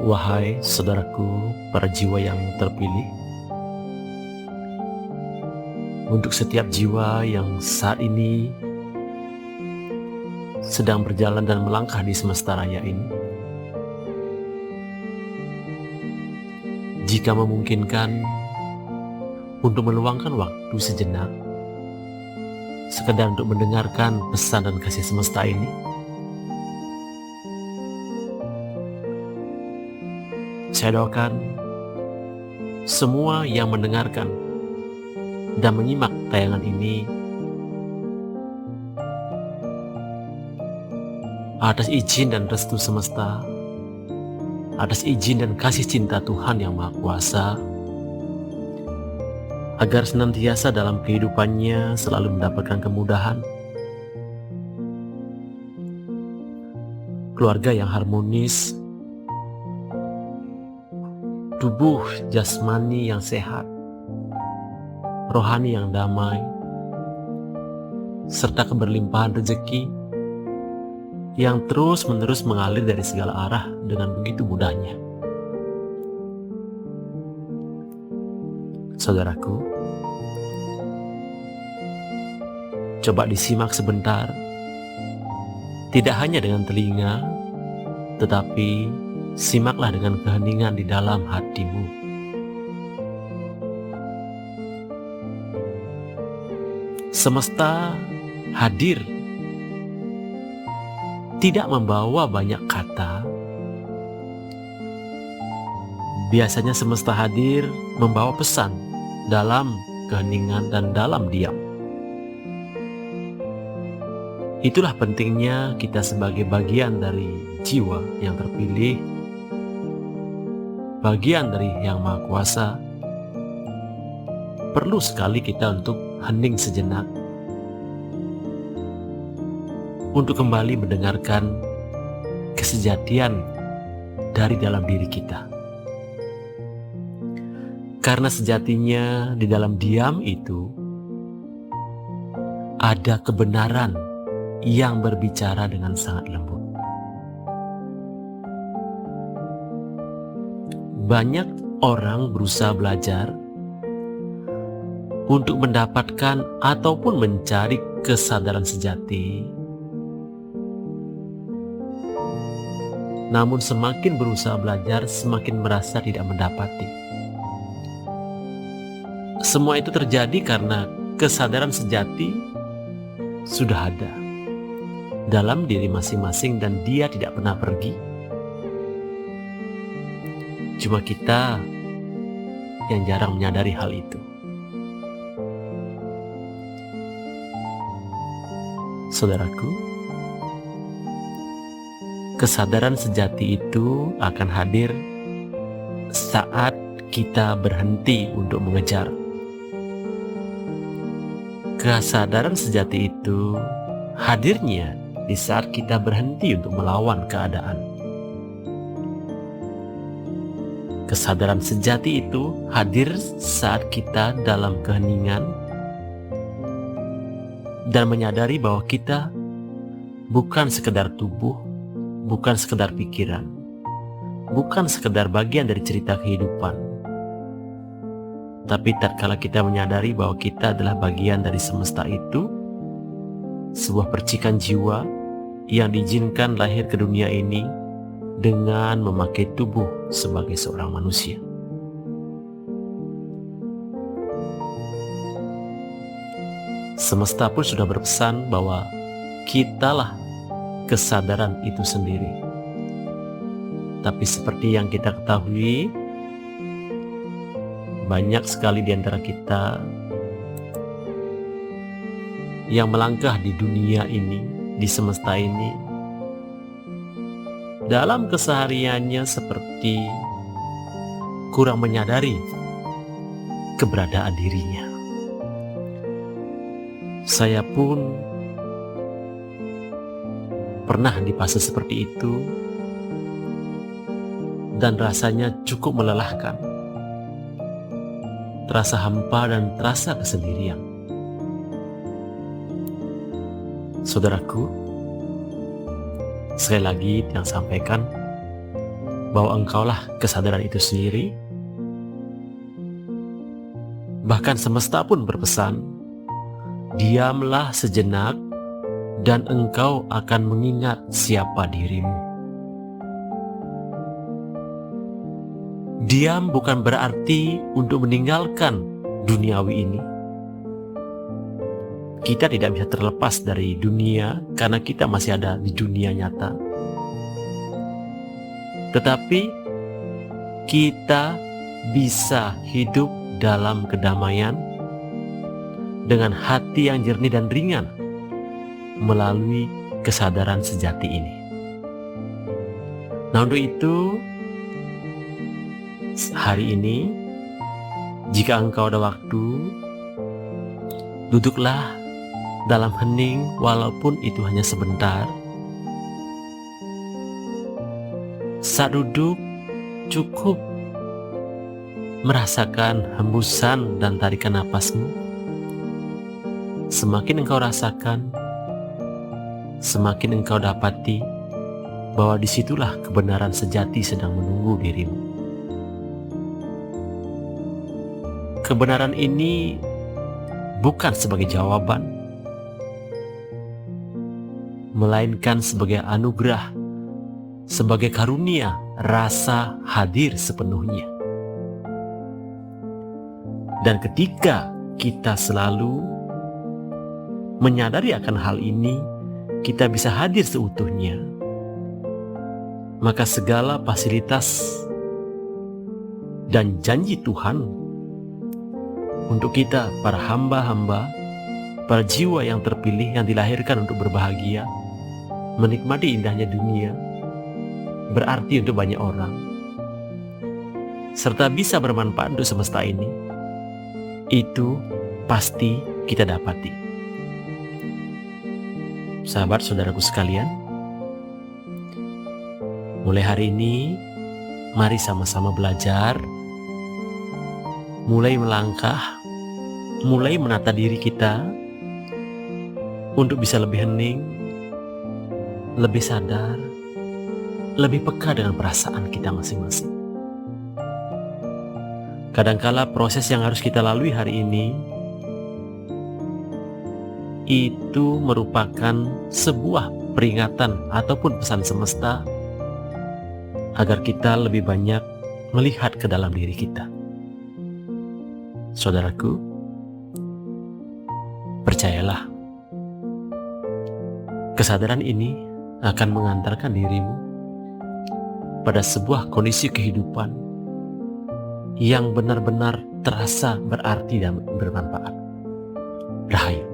Wahai saudaraku, para jiwa yang terpilih, untuk setiap jiwa yang saat ini sedang berjalan dan melangkah di semesta raya ini, jika memungkinkan untuk meluangkan waktu sejenak, sekedar untuk mendengarkan pesan dan kasih semesta ini, saya doakan semua yang mendengarkan dan menyimak tayangan ini atas izin dan restu semesta, atas izin dan kasih cinta Tuhan yang Maha Kuasa, agar senantiasa dalam kehidupannya selalu mendapatkan kemudahan, keluarga yang harmonis, tubuh jasmani yang sehat, rohani yang damai, serta keberlimpahan rezeki yang terus-menerus mengalir dari segala arah dengan begitu mudahnya. Saudaraku, coba disimak sebentar, tidak hanya dengan telinga, tetapi simaklah dengan keheningan di dalam hatimu. Semesta hadir, tidak membawa banyak kata. Biasanya semesta hadir membawa pesan dalam keheningan dan dalam diam. Itulah pentingnya kita sebagai bagian dari jiwa yang terpilih, bagian dari Yang Maha Kuasa, perlu sekali kita untuk hening sejenak, untuk kembali mendengarkan kesejatian dari dalam diri kita. Karena sejatinya di dalam diam itu ada kebenaran yang berbicara dengan sangat lembut. Banyak orang berusaha belajar untuk mendapatkan ataupun mencari kesadaran sejati, namun semakin berusaha belajar, semakin merasa tidak mendapati. Semua itu terjadi karena kesadaran sejati sudah ada dalam diri masing-masing dan dia tidak pernah pergi. Cuma kita yang jarang menyadari hal itu. Saudaraku, kesadaran sejati itu akan hadir saat kita berhenti untuk mengejar. Kesadaran sejati itu hadirnya di saat kita berhenti untuk melawan keadaan. Kesadaran sejati itu hadir saat kita dalam keheningan dan menyadari bahwa kita bukan sekedar tubuh, bukan sekedar pikiran, bukan sekedar bagian dari cerita kehidupan. Tapi tatkala kita menyadari bahwa kita adalah bagian dari semesta itu, sebuah percikan jiwa yang diizinkan lahir ke dunia ini dengan memakai tubuh sebagai seorang manusia. Semesta pun sudah berpesan bahwa kitalah kesadaran itu sendiri. Tapi seperti yang kita ketahui, banyak sekali di antara kita yang melangkah di dunia ini, di semesta ini, dalam kesehariannya seperti kurang menyadari keberadaan dirinya. Saya pun pernah di fase seperti itu dan rasanya cukup melelahkan. Terasa hampa dan terasa kesendirian. Saudaraku, sekali lagi yang sampaikan, bahwa engkaulah kesadaran itu sendiri. Bahkan semesta pun berpesan, diamlah sejenak dan engkau akan mengingat siapa dirimu. Diam bukan berarti untuk meninggalkan duniawi ini. Kita tidak bisa terlepas dari dunia karena kita masih ada di dunia nyata. Tetapi kita bisa hidup dalam kedamaian dengan hati yang jernih dan ringan melalui kesadaran sejati ini. Nah, untuk itu hari ini, jika engkau ada waktu, duduklah dalam hening walaupun itu hanya sebentar. Saat duduk, cukup merasakan hembusan dan tarikan napasmu. Semakin engkau rasakan, semakin engkau dapati bahwa disitulah kebenaran sejati sedang menunggu dirimu. Kebenaran ini bukan sebagai jawaban, melainkan sebagai anugerah, sebagai karunia rasa hadir sepenuhnya. Dan ketika kita selalu menyadari akan hal ini, kita bisa hadir seutuhnya, maka segala fasilitas dan janji Tuhan untuk kita, para hamba-hamba, para jiwa yang terpilih yang dilahirkan untuk berbahagia, menikmati indahnya dunia, berarti untuk banyak orang, serta bisa bermanfaat untuk semesta ini, itu pasti kita dapati. Sahabat saudaraku sekalian, mulai hari ini mari sama-sama belajar, mulai melangkah, mulai menata diri kita untuk bisa lebih hening, lebih sadar, lebih peka dengan perasaan kita masing-masing. Kadangkala proses yang harus kita lalui hari ini itu merupakan sebuah peringatan ataupun pesan semesta agar kita lebih banyak melihat ke dalam diri kita. Saudaraku, percayalah, kesadaran ini akan mengantarkan dirimu pada sebuah kondisi kehidupan yang benar-benar terasa berarti dan bermanfaat. Rahayu.